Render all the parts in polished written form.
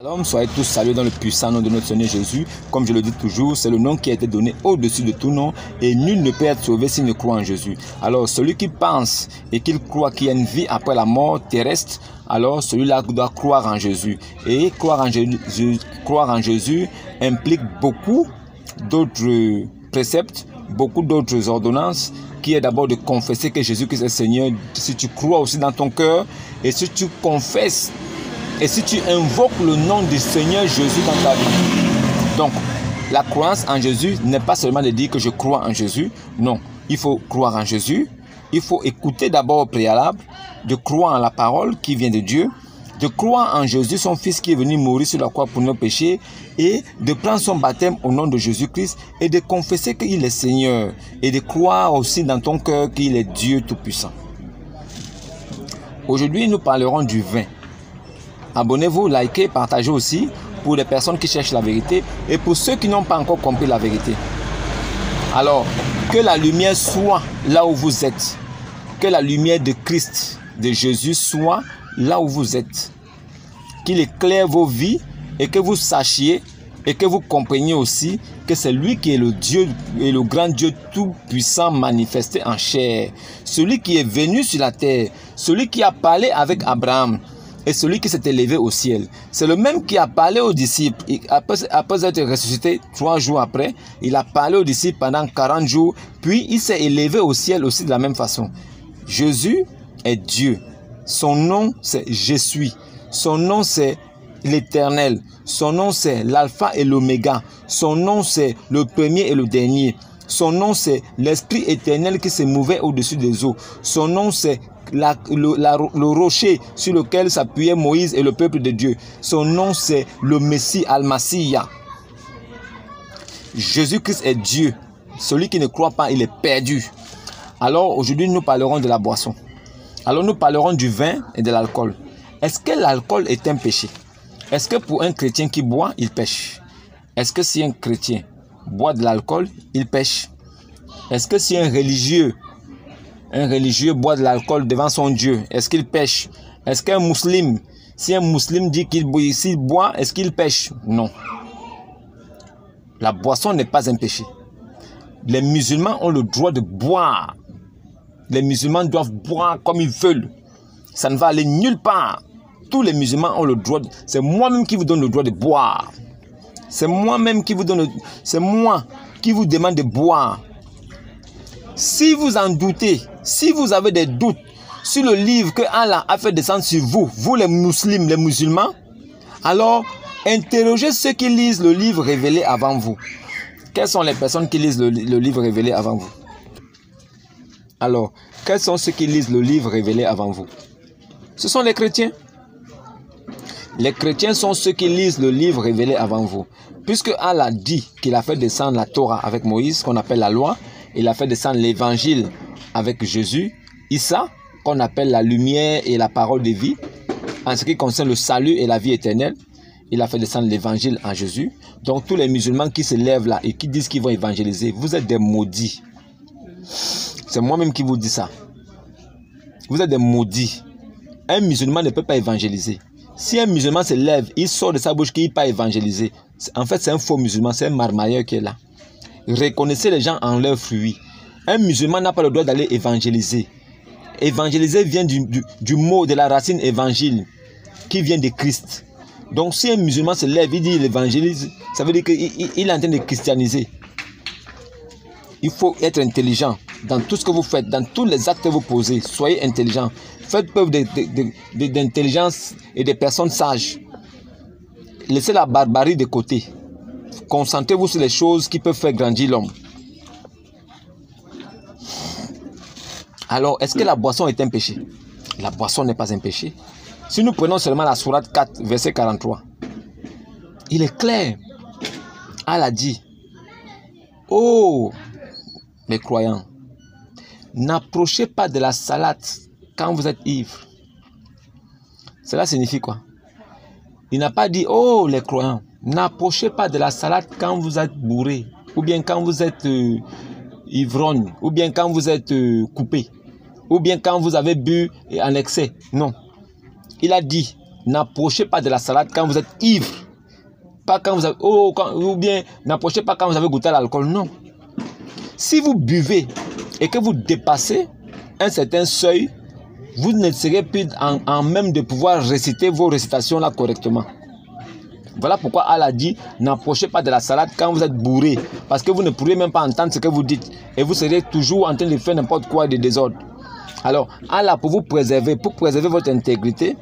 Shalom, soyez tous salués dans le puissant nom de notre Seigneur Jésus. Comme je le dis toujours, c'est le nom qui a été donné au-dessus de tout nom et nul ne peut être sauvé s'il ne croit en Jésus. Alors celui qui pense et qu'il croit qu'il y a une vie après la mort terrestre, alors celui-là doit croire en Jésus. Et croire en Jésus implique beaucoup d'autres préceptes, beaucoup d'autres ordonnances, qui est d'abord de confesser que Jésus-Christ est Seigneur. Si tu crois aussi dans ton cœur et si tu confesses et si tu invoques le nom du Seigneur Jésus dans ta vie. Donc, la croyance en Jésus n'est pas seulement de dire que je crois en Jésus. Non, il faut croire en Jésus. Il faut écouter d'abord au préalable, de croire en la parole qui vient de Dieu, de croire en Jésus, son Fils qui est venu mourir sur la croix pour nos péchés, et de prendre son baptême au nom de Jésus-Christ et de confesser qu'il est Seigneur et de croire aussi dans ton cœur qu'il est Dieu Tout-Puissant. Aujourd'hui, nous parlerons du vin. Abonnez-vous, likez, partagez aussi pour les personnes qui cherchent la vérité et pour ceux qui n'ont pas encore compris la vérité. Alors, que la lumière soit là où vous êtes. Que la lumière de Christ, de Jésus, soit là où vous êtes. Qu'il éclaire vos vies et que vous sachiez et que vous compreniez aussi que c'est lui qui est le Dieu et le grand Dieu tout-puissant manifesté en chair. Celui qui est venu sur la terre, celui qui a parlé avec Abraham, et celui qui s'est élevé au ciel. C'est le même qui a parlé aux disciples. Après être ressuscité 3 jours après, il a parlé aux disciples pendant 40 jours, puis il s'est élevé au ciel aussi de la même façon. Jésus est Dieu. Son nom, c'est Je suis. Son nom, c'est l'Éternel. Son nom, c'est l'Alpha et l'Oméga. Son nom, c'est le premier et le dernier. Son nom, c'est l'Esprit éternel qui se mouvait au-dessus des eaux. Son nom, c'est le rocher sur lequel s'appuyait Moïse et le peuple de Dieu. Son nom, c'est le Messie Al-Masiyah. Jésus-Christ est Dieu. Celui qui ne croit pas, il est perdu. Alors, aujourd'hui, nous parlerons de la boisson. Alors, nous parlerons du vin et de l'alcool. Est-ce que l'alcool est un péché? Est-ce que pour un chrétien qui boit, il pêche? Est-ce que si un chrétien boit de l'alcool, il pêche? Est-ce que si un religieux boit de l'alcool devant son Dieu, est-ce qu'il pêche? Est-ce qu'un musulman, si un musulman dit qu'il boit, est-ce qu'il pêche? Non. La boisson n'est pas un péché. Les musulmans ont le droit de boire. Les musulmans doivent boire comme ils veulent. Ça ne va aller nulle part. Tous les musulmans ont le droit. C'est moi-même qui vous donne le droit de boire. C'est moi-même qui vous donne. C'est moi qui vous demande de boire. Si vous en doutez, si vous avez des doutes sur le livre que Allah a fait descendre sur vous, vous les musulmans, les musulmans, alors interrogez ceux qui lisent le livre révélé avant vous. Quelles sont les personnes qui lisent le livre révélé avant vous? Alors, quels sont ceux qui lisent le livre révélé avant vous? Ce sont les chrétiens. Les chrétiens sont ceux qui lisent le livre révélé avant vous. Puisque Allah dit qu'il a fait descendre la Torah avec Moïse, qu'on appelle la loi, il a fait descendre l'évangile avec Jésus, Issa, qu'on appelle la lumière et la parole de vie, en ce qui concerne le salut et la vie éternelle. Il a fait descendre l'évangile en Jésus. Donc tous les musulmans qui se lèvent là et qui disent qu'ils vont évangéliser, vous êtes des maudits. C'est moi-même qui vous dis ça. Vous êtes des maudits. Un musulman ne peut pas évangéliser. Si un musulman se lève, il sort de sa bouche qu'il ne peut pas évangéliser. En fait, c'est un faux musulman, c'est un marmailleur qui est là. Reconnaissez les gens en leurs fruits. Un musulman n'a pas le droit d'aller évangéliser. Évangéliser vient du mot, de la racine évangile, qui vient de Christ. Donc si un musulman se lève, il dit il évangélise, ça veut dire qu'il est en train de christianiser. Il faut être intelligent dans tout ce que vous faites, dans tous les actes que vous posez. Soyez intelligent. Faites preuve d'intelligence et de personnes sages. Laissez la barbarie de côté. Concentrez-vous sur les choses qui peuvent faire grandir l'homme. Alors, est-ce que la boisson est un péché? La boisson n'est pas un péché. Si nous prenons seulement la sourate 4, verset 43, il est clair. Allah dit, oh, mes croyants, n'approchez pas de la salade quand vous êtes ivre. Cela signifie quoi? Il n'a pas dit, oh, les croyants, n'approchez pas de la salade quand vous êtes bourré, ou bien quand vous êtes ivrogne, ou bien quand vous êtes coupé, ou bien quand vous avez bu en excès. Non. Il a dit, n'approchez pas de la salade quand vous êtes ivre. Pas quand vous avez, ou bien n'approchez pas quand vous avez goûté à l'alcool. Non. Si vous buvez et que vous dépassez un certain seuil, vous ne serez plus en même de pouvoir réciter vos récitations là correctement. Voilà pourquoi Allah dit, n'approchez pas de la salade quand vous êtes bourré, parce que vous ne pourrez même pas entendre ce que vous dites, et vous serez toujours en train de faire n'importe quoi de désordre. Alors, Allah, pour vous préserver, pour préserver votre intégrité,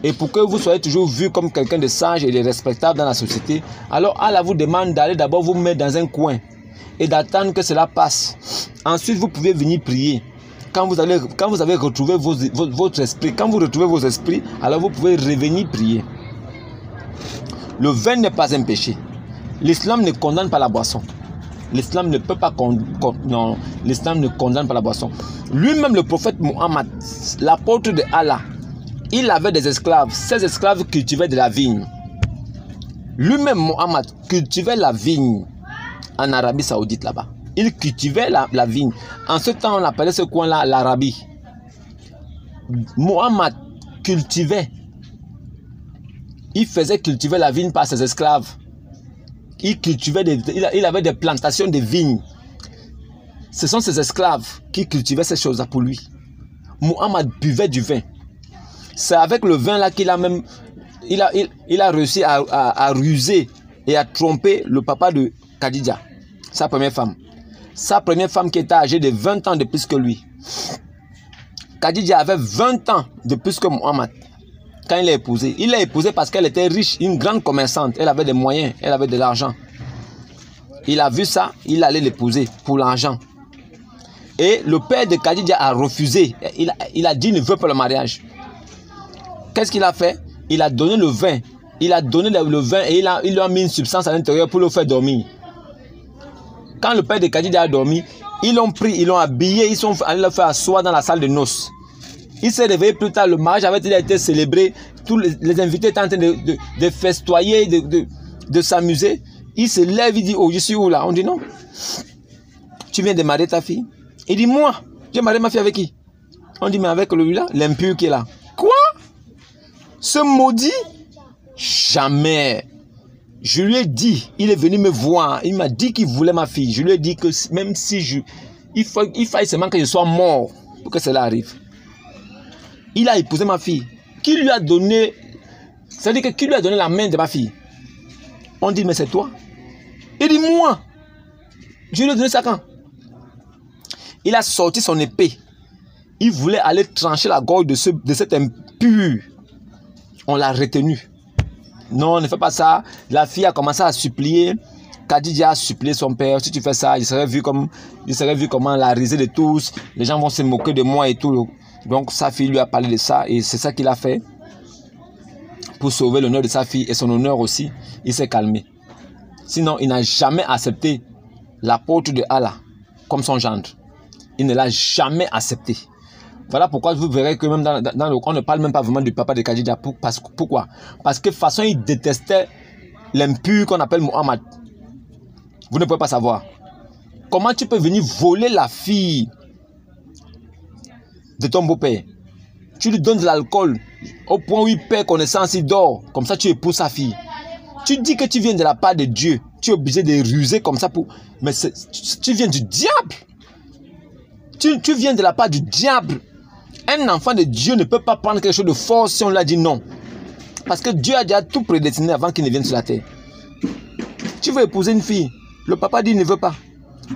et pour que vous soyez toujours vu comme quelqu'un de sage et de respectable dans la société, alors Allah vous demande d'aller d'abord vous mettre dans un coin, et d'attendre que cela passe. Ensuite, vous pouvez venir prier. Quand vous avez retrouvé votre esprit, quand vous retrouvez vos esprits, alors vous pouvez revenir prier. Le vin n'est pas un péché. L'islam ne condamne pas la boisson. L'islam ne peut pas non, l'islam ne condamne pas la boisson. Lui-même, le prophète Mohammed, l'apôtre de Allah, il avait des esclaves. Ces esclaves cultivaient de la vigne. Lui-même, Mohammed, cultivait la vigne en Arabie Saoudite là-bas. Il cultivait la vigne. En ce temps, on appelait ce coin-là l'Arabie. Mohammed cultivait. Il faisait cultiver la vigne par ses esclaves. Il cultivait il avait des plantations de vignes. Ce sont ses esclaves qui cultivaient ces choses-là pour lui. Mohammed buvait du vin. C'est avec le vin là qu'il a même il a réussi à ruser et à tromper le papa de Khadija, sa première femme. Sa première femme qui était âgée de 20 ans de plus que lui. Khadija avait 20 ans de plus que Mohammed. Quand il l'a épousée, il l'a épousée parce qu'elle était riche, une grande commerçante, elle avait des moyens, elle avait de l'argent. Il a vu ça, il allait l'épouser pour l'argent. Et le père de Khadija a refusé, il a dit qu'il ne veut pas le mariage. Qu'est-ce qu'il a fait? Il a donné le vin, il a donné le vin et il lui a mis une substance à l'intérieur pour le faire dormir. Quand le père de Khadija a dormi, ils l'ont pris, ils l'ont habillé, ils sont allés le faire asseoir dans la salle de noces. Il s'est réveillé plus tard, le mariage avait été célébré, tous les invités étaient en train de festoyer, de s'amuser. Il se lève, il dit, oh, je suis où là? On dit non. Tu viens de marier ta fille? Il dit, moi, j'ai marié ma fille avec qui? On dit, mais avec lui là, l'impur qui est là. Quoi? Ce maudit? Jamais. Je lui ai dit, il est venu me voir, il m'a dit qu'il voulait ma fille. Je lui ai dit que même si il fallait seulement que je sois mort pour que cela arrive. Il a épousé ma fille. Qui lui a donné, c'est-à-dire que qui lui a donné la main de ma fille? On dit, mais c'est toi. Il dit, moi. Je lui ai donné ça quand? Il a sorti son épée. Il voulait aller trancher la gorge de cet impur. On l'a retenu. Non, ne fais pas ça. La fille a commencé à supplier. Khadija a supplié son père. Si tu fais ça, il serait vu comme la risée de tous. Les gens vont se moquer de moi et tout. Donc sa fille lui a parlé de ça et c'est ça qu'il a fait. Pour sauver l'honneur de sa fille et son honneur aussi, il s'est calmé. Sinon, il n'a jamais accepté l'apôtre de Allah comme son gendre. Il ne l'a jamais accepté. Voilà pourquoi vous verrez que même on ne parle même pas vraiment du papa de Khadija. Pourquoi? Parce que de toute façon, il détestait l'impur qu'on appelle Mohammed. Vous ne pouvez pas savoir. Comment tu peux venir voler la fille de ton beau-père? Tu lui donnes de l'alcool au point où il perd connaissance, il dort. Comme ça, tu épouses sa fille. Tu dis que tu viens de la part de Dieu. Tu es obligé de ruser comme ça pour... Mais tu viens du diable. Tu viens de la part du diable. Un enfant de Dieu ne peut pas prendre quelque chose de fort si on lui a dit non. Parce que Dieu a déjà tout prédestiné avant qu'il ne vienne sur la terre. Tu veux épouser une fille. Le papa dit il ne veut pas.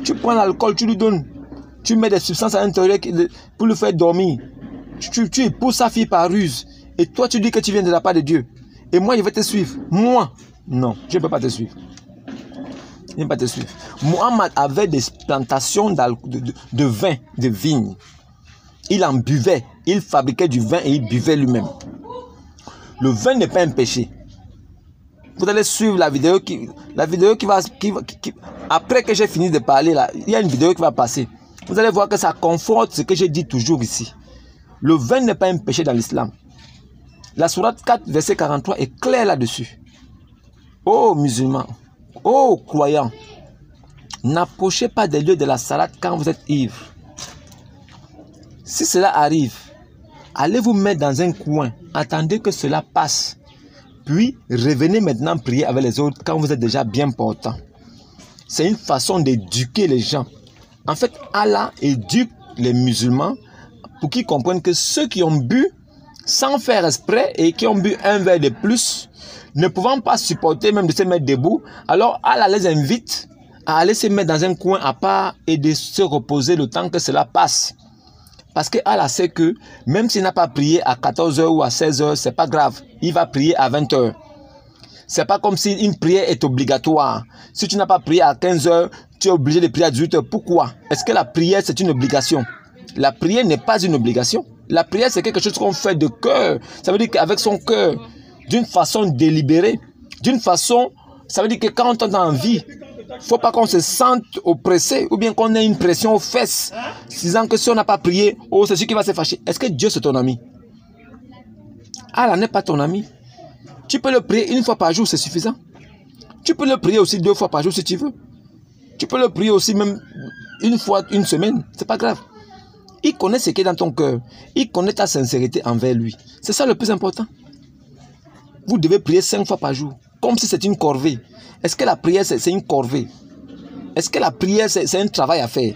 Tu prends l'alcool, tu lui donnes. Tu mets des substances à l'intérieur pour le faire dormir. Tu épouses sa fille par ruse. Et toi, tu dis que tu viens de la part de Dieu. Et moi, je vais te suivre. Moi, non, je ne peux pas te suivre. Je ne peux pas te suivre. Mohammed avait des plantations de vin, de vignes. Il en buvait. Il fabriquait du vin et il buvait lui-même. Le vin n'est pas un péché. Vous allez suivre la vidéo qui va... Après que j'ai fini de parler, là, il y a une vidéo qui va passer. Vous allez voir que ça conforte ce que j'ai dit toujours ici. Le vin n'est pas un péché dans l'islam. La sourate 4, verset 43 est claire là-dessus. Ô musulmans, ô croyants, n'approchez pas des lieux de la salade quand vous êtes ivre. Si cela arrive, allez vous mettre dans un coin, attendez que cela passe. Puis, revenez maintenant prier avec les autres quand vous êtes déjà bien portant. C'est une façon d'éduquer les gens. En fait, Allah éduque les musulmans pour qu'ils comprennent que ceux qui ont bu sans faire exprès et qui ont bu un verre de plus, ne pouvant pas supporter même de se mettre debout, alors Allah les invite à aller se mettre dans un coin à part et de se reposer le temps que cela passe. Parce que Allah sait que même s'il n'a pas prié à 14h ou à 16h, c'est pas grave. Il va prier à 20h. C'est pas comme si une prière est obligatoire. Si tu n'as pas prié à 15h, tu es obligé de prier à 18h. Pourquoi? Est-ce que la prière c'est une obligation? La prière n'est pas une obligation. La prière c'est quelque chose qu'on fait de cœur. Ça veut dire qu'avec son cœur, d'une façon délibérée, d'une façon, ça veut dire que quand on est en vie, il ne faut pas qu'on se sente oppressé ou bien qu'on ait une pression aux fesses, disant que si on n'a pas prié, oh, c'est celui qui va se fâcher. Est-ce que Dieu c'est ton ami? Allah n'est pas ton ami. Tu peux le prier une fois par jour, c'est suffisant. Tu peux le prier aussi 2 fois par jour si tu veux. Tu peux le prier aussi même une fois, une semaine, c'est pas grave. Il connaît ce qui est dans ton cœur. Il connaît ta sincérité envers lui. C'est ça le plus important. Vous devez prier 5 fois par jour, comme si c'était une corvée. Est-ce que la prière, c'est une corvée? Est-ce que la prière, c'est un travail à faire?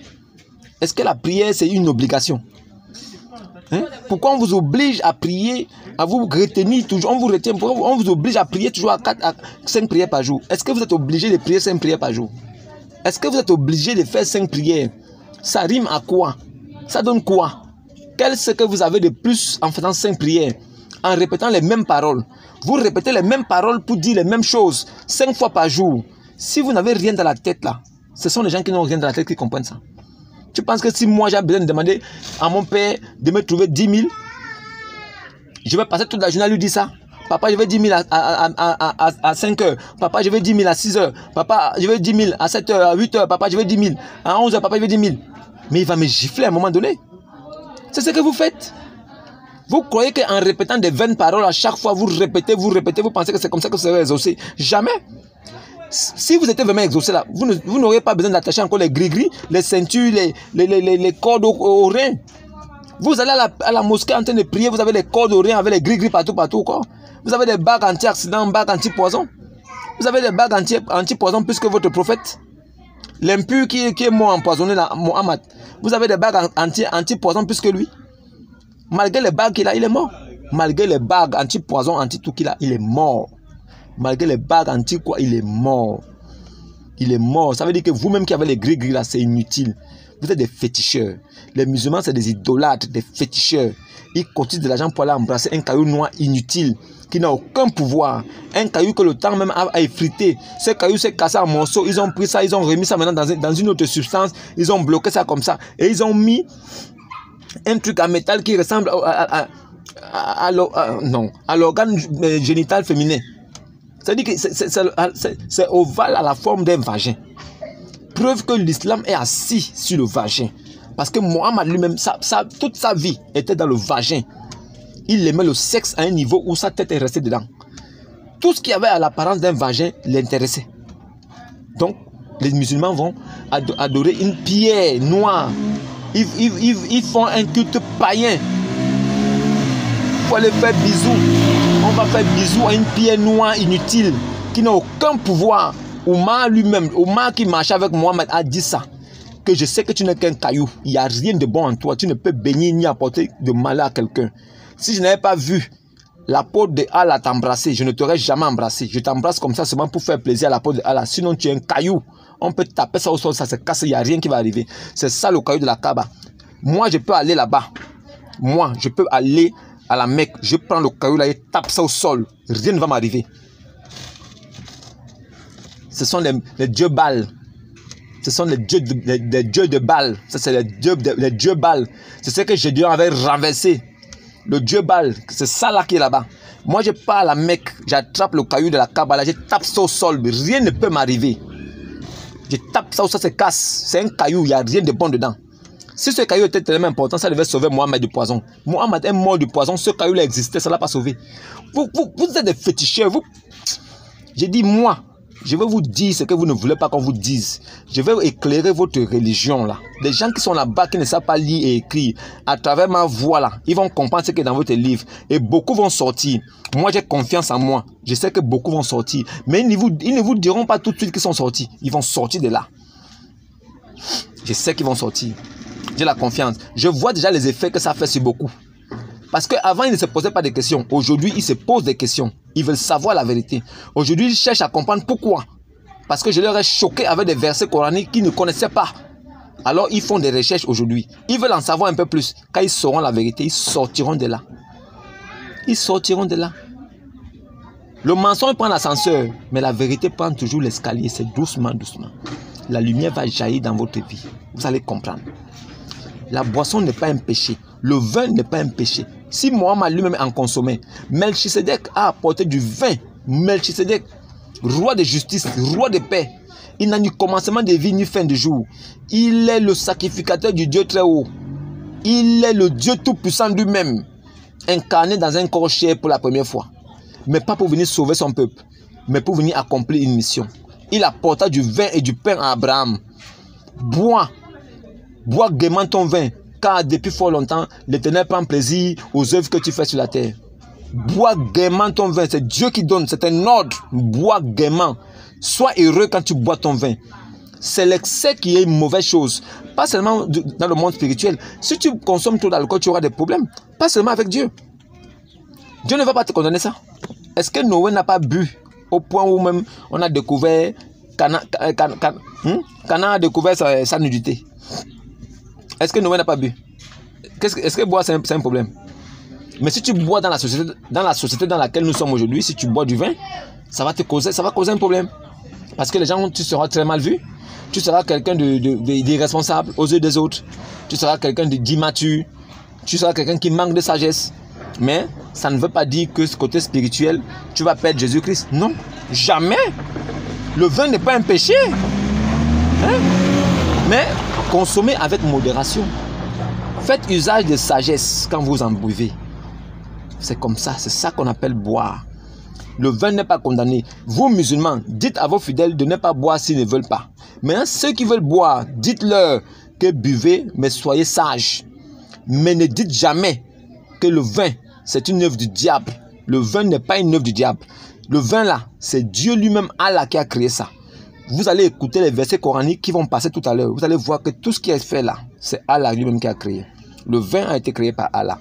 Est-ce que la prière, c'est une obligation? Hein? Pourquoi on vous oblige à prier, à vous retenir toujours? On vous retient, pourquoi on vous oblige à prier toujours à 4 à 5 prières par jour? Est-ce que vous êtes obligé de prier 5 prières par jour? Est-ce que vous êtes obligé de faire 5 prières? Ça rime à quoi? Ça donne quoi? Qu'est-ce que vous avez de plus en faisant 5 prières? En répétant les mêmes paroles. Vous répétez les mêmes paroles pour dire les mêmes choses 5 fois par jour. Si vous n'avez rien dans la tête là, ce sont les gens qui n'ont rien dans la tête qui comprennent ça. Tu penses que si moi j'ai besoin de demander à mon père de me trouver 10 000, je vais passer toute la journée à lui dire ça? Papa, je veux 10 000 à 5 heures. Papa, je veux 10 000 à 6 heures. Papa, je veux 10 000 à 7 heures, à 8 heures. Papa, je veux 10 000 à 11 heures. Papa, je veux 10 000. Mais il va me gifler à un moment donné. C'est ce que vous faites. Vous croyez qu'en répétant des vaines paroles à chaque fois, vous répétez, vous pensez que c'est comme ça que vous serez exaucé? Jamais. Si vous étiez vraiment exaucé là, vous n'auriez pas besoin d'attacher encore les gris-gris, les ceintures, les cordes aux reins. Vous allez à la mosquée en train de prier, vous avez les cordes aux reins avec les gris-gris partout, quoi. Vous avez des bagues anti-accident, bagues anti-poison. Vous avez des bagues anti-poison plus que votre prophète. L'impur qui est mort empoisonné, là, Mohammed. Vous avez des bagues anti-poison plus que lui. Malgré les bagues qu'il a, il est mort. Malgré les bagues anti-poison, anti-tout qu'il a, il est mort. Malgré les bagues anti-quoi, il est mort. Il est mort. Ça veut dire que vous-même qui avez les gris-gris là, c'est inutile. Vous êtes des féticheurs. Les musulmans, c'est des idolâtres, des féticheurs. Ils cotisent de l'argent pour aller embrasser un caillou noir inutile, qui n'a aucun pouvoir. Un caillou que le temps même a effrité. Ce caillou s'est cassé en morceaux. Ils ont pris ça, ils ont remis ça maintenant dans une autre substance. Ils ont bloqué ça comme ça. Et ils ont mis un truc en métal qui ressemble à l'organe génital féminin. C'est-à-dire que c'est ovale à la forme d'un vagin. Preuve que l'islam est assis sur le vagin. Parce que Mohammed lui-même, toute sa vie était dans le vagin. Il aimait le sexe à un niveau où sa tête est restée dedans. Tout ce qui avait à l'apparence d'un vagin l'intéressait. Donc, les musulmans vont adorer une pierre noire. Ils font un culte païen. Il faut aller faire bisous. On va faire bisous à une pierre noire inutile qui n'a aucun pouvoir. Omar lui-même, Omar qui marchait avec Mohammed a dit ça. Que je sais que tu n'es qu'un caillou. Il n'y a rien de bon en toi. Tu ne peux bénir ni apporter de mal à quelqu'un. Si je n'avais pas vu l'apôtre de Allah t'embrasser, je ne t'aurais jamais embrassé. Je t'embrasse comme ça seulement pour faire plaisir à l'apôtre de Allah. Sinon tu es un caillou. On peut taper ça au sol, ça se casse, il n'y a rien qui va arriver. C'est ça le caillou de la Kaaba. Moi je peux aller là-bas. Moi je peux aller à la Mecque. Je prends le caillou là et tape ça au sol. Rien ne va m'arriver. Ce sont les dieux Baal. Ce sont les dieux de Baal. Ça c'est les dieux Baal. C'est ce que Gédéon avait renversé. Le dieu Baal, c'est ça là qui est là-bas. Moi je pars à la Mecque, j'attrape le caillou de la Kaaba là, je tape ça au sol, rien ne peut m'arriver. Je tape ça au sol, ça se casse. C'est un caillou, il n'y a rien de bon dedans. Si ce caillou était tellement important, ça devait sauver Mohammed du poison. Mohammed est mort du poison, ce caillou là existait, ça ne l'a pas sauvé. Vous êtes des féticheurs, vous. J'ai dit moi, Je vais vous dire ce que vous ne voulez pas qu'on vous dise. Je vais éclairer votre religion là. Les gens qui sont là-bas, qui ne savent pas lire et écrire, à travers ma voix là, ils vont comprendre ce qui est dans votre livre. Et beaucoup vont sortir. Moi, j'ai confiance en moi. Je sais que beaucoup vont sortir. Mais ils ne vous diront pas tout de suite qu'ils sont sortis. Ils vont sortir de là. Je sais qu'ils vont sortir. J'ai la confiance. Je vois déjà les effets que ça fait sur beaucoup. Parce qu'avant, ils ne se posaient pas de questions. Aujourd'hui, ils se posent des questions. Ils veulent savoir la vérité. Aujourd'hui, ils cherchent à comprendre pourquoi. Parce que je leur ai choqué avec des versets coraniques qu'ils ne connaissaient pas. Alors, ils font des recherches aujourd'hui. Ils veulent en savoir un peu plus. Quand ils sauront la vérité, ils sortiront de là. Ils sortiront de là. Le mensonge prend l'ascenseur, mais la vérité prend toujours l'escalier. C'est doucement, doucement. La lumière va jaillir dans votre vie. Vous allez comprendre. La boisson n'est pas un péché. Le vin n'est pas un péché. Si Mohammed lui-même en consommait, Melchisedec a apporté du vin. Melchisedec, roi de justice, roi de paix. Il n'a ni commencement de vie ni fin de jour. Il est le sacrificateur du Dieu très haut. Il est le Dieu tout-puissant lui-même, incarné dans un corps chair pour la première fois. Mais pas pour venir sauver son peuple, mais pour venir accomplir une mission. Il apporta du vin et du pain à Abraham. Bois gaiement ton vin, car depuis fort longtemps, l'Éternel prend plaisir aux œuvres que tu fais sur la terre. Bois gaiement ton vin, c'est Dieu qui donne, c'est un ordre. Bois gaiement. Sois heureux quand tu bois ton vin. C'est l'excès qui est une mauvaise chose. Pas seulement dans le monde spirituel. Si tu consommes trop d'alcool, tu auras des problèmes. Pas seulement avec Dieu. Dieu ne va pas te condamner ça. Est-ce que Noé n'a pas bu au point où même on a découvert Cana a découvert sa nudité? Est-ce que Noé n'a pas bu? Est-ce que boire c'est un problème? Mais si tu bois dans la société dans laquelle nous sommes aujourd'hui, si tu bois du vin, ça va causer un problème. Parce que les gens, tu seras très mal vu. Tu seras quelqu'un d'irresponsable aux yeux des autres. Tu seras quelqu'un d'immature. Tu seras quelqu'un qui manque de sagesse. Mais ça ne veut pas dire que ce côté spirituel, tu vas perdre Jésus-Christ. Non, jamais. Le vin n'est pas un péché. Hein? Mais consommez avec modération. Faites usage de sagesse quand vous en buvez. C'est comme ça, c'est ça qu'on appelle boire. Le vin n'est pas condamné. Vous, musulmans, dites à vos fidèles de ne pas boire s'ils ne veulent pas. Maintenant, ceux qui veulent boire, dites-leur que buvez, mais soyez sages. Mais ne dites jamais que le vin, c'est une œuvre du diable. Le vin n'est pas une œuvre du diable. Le vin là, c'est Dieu lui-même, Allah, qui a créé ça. Vous allez écouter les versets coraniques qui vont passer tout à l'heure. Vous allez voir que tout ce qui est fait là, c'est Allah lui-même qui a créé. Le vin a été créé par Allah.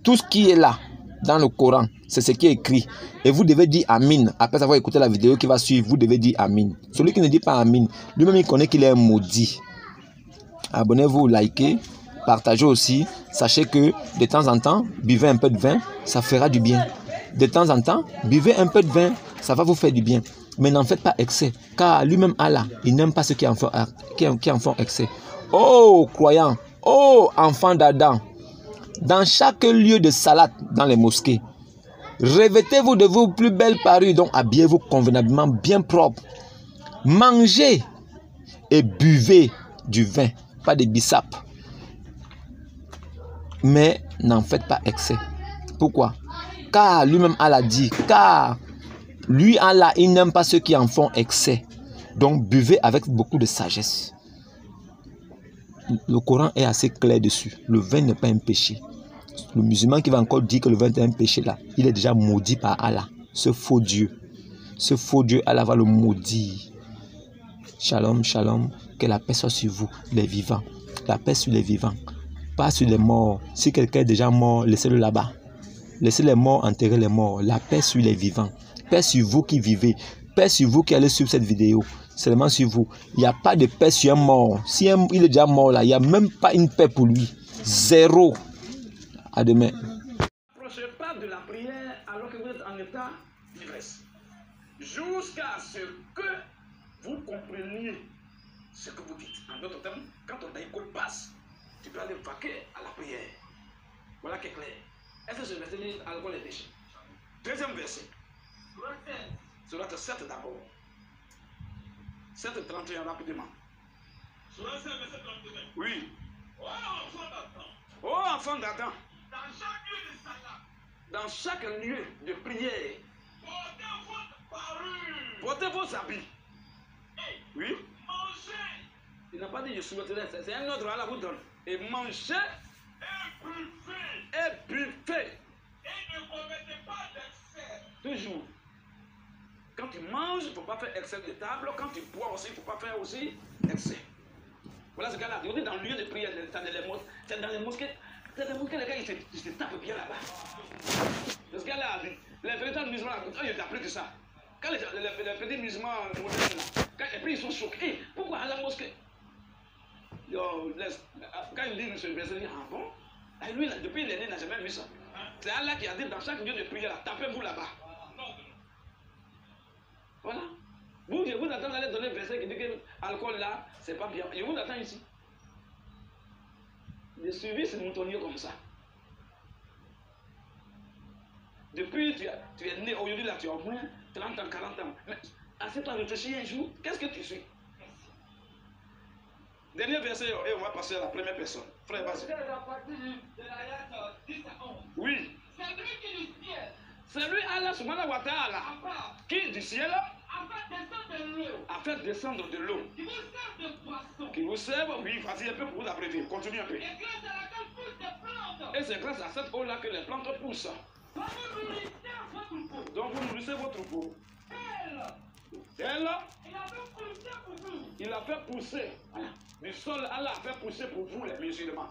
Tout ce qui est là, dans le Coran, c'est ce qui est écrit. Et vous devez dire Amin. Après avoir écouté la vidéo qui va suivre, vous devez dire Amin. Celui qui ne dit pas Amin, lui-même il connaît qu'il est un maudit. Abonnez-vous, likez, partagez aussi. Sachez que de temps en temps, buvez un peu de vin, ça fera du bien. De temps en temps, buvez un peu de vin, ça va vous faire du bien. Mais n'en faites pas excès, car lui-même Allah, il n'aime pas ceux qui en font excès. Oh croyants, oh enfants d'Adam, dans chaque lieu de salade dans les mosquées, revêtez-vous de vos plus belles parures, donc habillez-vous convenablement, bien propre. Mangez et buvez du vin, pas de bissap. Mais n'en faites pas excès. Pourquoi? Car lui-même Allah dit, car lui Allah, il n'aime pas ceux qui en font excès. Donc buvez avec beaucoup de sagesse. Le Coran est assez clair dessus. Le vin n'est pas un péché. Le musulman qui va encore dire que le vin est un péché là, il est déjà maudit par Allah. Ce faux Dieu. Ce faux Dieu, Allah va le maudire. Shalom, shalom. Que la paix soit sur vous, les vivants. La paix sur les vivants. Pas sur les morts. Si quelqu'un est déjà mort, laissez-le là-bas. Laissez les morts enterrer les morts. La paix sur les vivants. Paix sur vous qui vivez. Paix sur vous qui allez suivre cette vidéo. Seulement sur vous. Il n'y a pas de paix sur un mort. Si il est déjà mort là, il n'y a même pas une paix pour lui. Zéro. À demain. Ne approchez pas de la prière alors que vous êtes en état d'ivresse. Jusqu'à ce que vous compreniez ce que vous dites. En d'autres termes, quand ton alcool passe, tu peux aller vaquer à la prière. Voilà qui est clair. Est-ce que ce verset dit alcool est péché? Deuxième verset. Surat 7 d'abord. 7:31 rapidement. Surat 7, verset 31. Oui. Oh, enfant d'Adam. Oh, enfant d'Adam. Dans chaque lieu de salat. Dans chaque lieu de prière. Portez votre parure. Portez vos habits. Oui. Manger Il n'a pas dit je souhaiterais. C'est un ordre à la vous donne. Et manger et et buvez. et ne commettez pas d'excès. Toujours. Quand tu manges, il ne faut pas faire excès de table. Quand tu bois aussi, il ne faut pas faire aussi excès. Voilà ce gars-là. On est dans le lieu de prière, c'est dans les mosquées. C'est dans les mosquées, les gars, ils se tapent bien là-bas. Ce gars-là, les véritables musulmans, il n'a appris que ça. Quand les petits musulmans modernes, là, et puis ils sont choqués. Pourquoi à la mosquée? Quand il dit monsieur le verset, il dit, ah bon? Et lui, là, depuis il est né, il n'a jamais vu ça. C'est Allah qui a dit dans chaque lieu de prière, là, tapez-vous là-bas. Voilà. Vous, je vous attends d'aller donner un verset qui dit que l'alcool là, c'est pas bien. Je vous attends ici. De suivre ce moutonnier comme ça. Depuis tu es né, aujourd'hui là, tu as au moins 30 ans, 40 ans. Mais assieds-toi à réfléchir un jour, qu'est-ce que tu suis? Dernier verset, et on va passer à la première personne. Frère, vas-y. Oui. C'est lui, Allah subhanahu wa ta'ala, qui du ciel a fait descendre de l'eau. Qui vous serve, oui, vas-y un peu pour vous apprêter. Continue un peu. Et c'est grâce à cette eau-là que les plantes poussent. Donc vous nourrissez votre troupeau. Elle, il a fait pousser du sol, Allah a fait pousser pour vous les musulmans.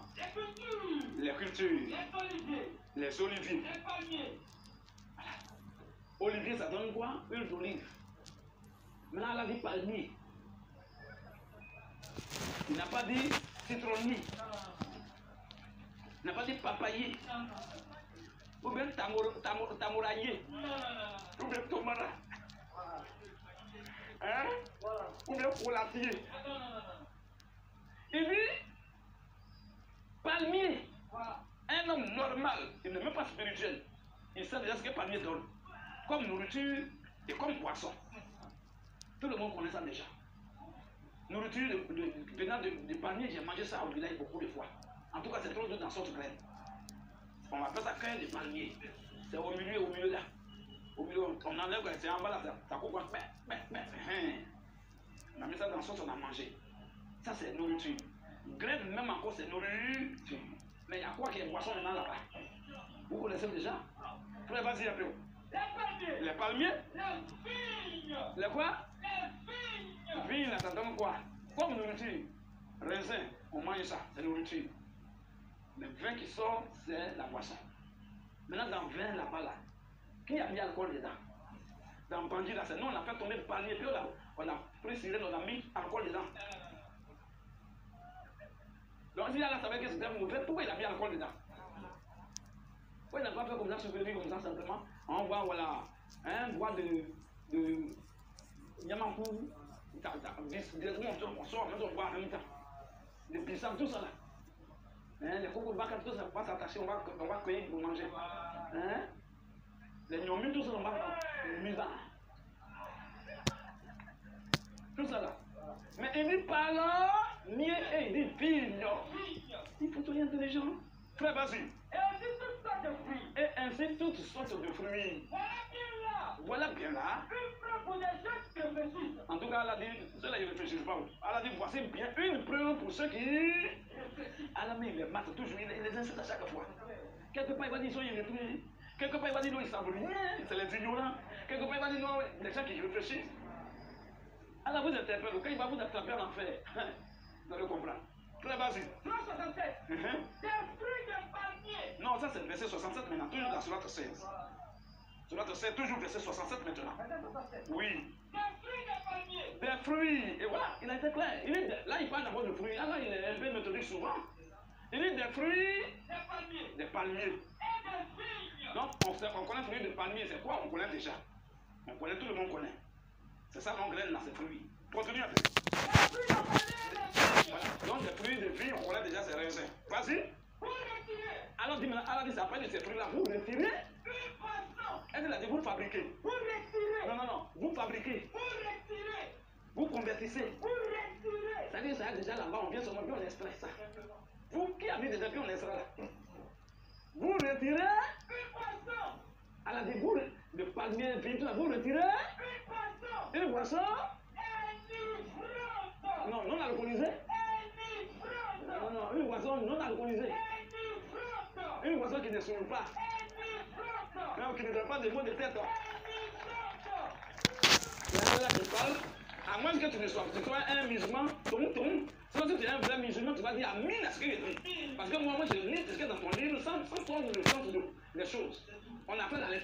Les cultures, les oliviers. Olivier, ça donne quoi? Huile d'olive. Maintenant, elle a dit palmier. Il n'a pas dit citronnier. Il n'a pas dit papayer. Ou bien tamourailler. Ou bien tomara. Hein? Ou bien folatier. Il dit palmier. Un homme normal, il n'est même pas spirituel. Il sait déjà ce que palmier donne. Comme nourriture et comme poisson. Tout le monde connaît ça déjà. Nourriture venant de palmier, j'ai mangé ça au village beaucoup de fois. En tout cas, c'est trop doux dans cette graine. On appelle ça cœur de palmier. C'est au milieu là. Au milieu, on enlève, c'est en bas là, ça coupe. On a mis ça dans la sauce, on a mangé. Ça, c'est nourriture. Graine, même encore, c'est nourriture. Mais il y a quoi qui est boisson maintenant là-bas? Vous connaissez déjà? Frère, vas-y un peu. Les palmiers. Les vignes. Les quoi? Les vignes. Vignes, ça donne quoi? Comme nourriture. Raisin, on mange ça, c'est nourriture. Le vin qui sort, c'est la boisson. Maintenant, dans le vin là-bas, là, qui a mis alcool dedans? Dans le bandit, là, c'est nous, on a fait tomber le palmier, puis on a pris sirène, on a mis alcool dedans. Donc, si Allah savait que c'était mauvais, pourquoi il a mis alcool dedans? Pourquoi il n'a pas fait comme ça, souvenir comme ça, simplement? On voit, voilà, un bois de Yamakou, on sort, on boit en même temps. Les pissants, tout ça là. Hein, les cocos de vacances, tout ça va s'attacher, on va cueillir pour manger. Hein? Les gnomis, tout ça, on va mise là. Tout ça là. Mais il dit pas là, ni et il dit vigne. Il faut être intelligent. Frère, vas-y. Et ainsi toutes sortes de fruits. Voilà bien là. En tout cas, elle a dit, ceux-là ils ne réfléchissent pas. Elle a dit, voici bien une preuve pour ceux qui. Elle a mis les maths toujours, il les insiste à chaque fois. Quelque part, il va dire, ils sont irréfléchis. Quelque part, il va dire, non, ils ne savent rien, c'est les ignorants. Quelque part, il va dire, non, les gens qui réfléchissent. Alors vous interpelle, quand il va vous attraper en enfer, vous allez comprendre. Très vas-y. 67. Des fruits de palmier. Non, ça c'est le verset 67 maintenant, toujours la sourate 16. Sourate 16, toujours verset 67 maintenant. Oui. Des fruits de palmier. Des fruits. Et voilà, il a été clair. Là, il parle d'abord de fruits. Là, il est un peu méthodique souvent. Il dit des fruits. Des palmiers. Des palmiers. Et des vignes. Donc, on connaît fruits de palmier, c'est quoi? On connaît déjà. On connaît, tout le monde connaît. C'est ça l'anglais là, c'est fruits. Continue un peu. Voilà. Donc, les fruits de vie, on connaît déjà ces raisins. Vas-y. Vous retirez. Alors, dis-moi, alors, dis, après de ces fruits-là, vous retirez. Une poisson. Elle a dit, vous fabriquez. Vous retirez. Non, non, non. Vous fabriquez. Vous retirez. Vous convertissez. Vous retirez. Ça veut dire, ça déjà là-bas, on vient seulement, puis on extrait ça. Vous qui avez déjà, puis on extrait là. Vous retirez. Une poisson. Elle a dit, vous, le palmier, vous retirez. Une poisson. Une boisson. Et Non, non alcoolisé. Non, une boisson non alcoolisée. Une boisson qui ne saoule pas. Non, qui ne donne pas de maux de tête. C'est là que je parle. À moins que tu ne sois un musulman, sinon si tu es un vrai musulman, tu vas dire Amin à ce que je dis. Parce que moi je lis ce que dans ton livre sans prendre le sens des choses. On apprend dans les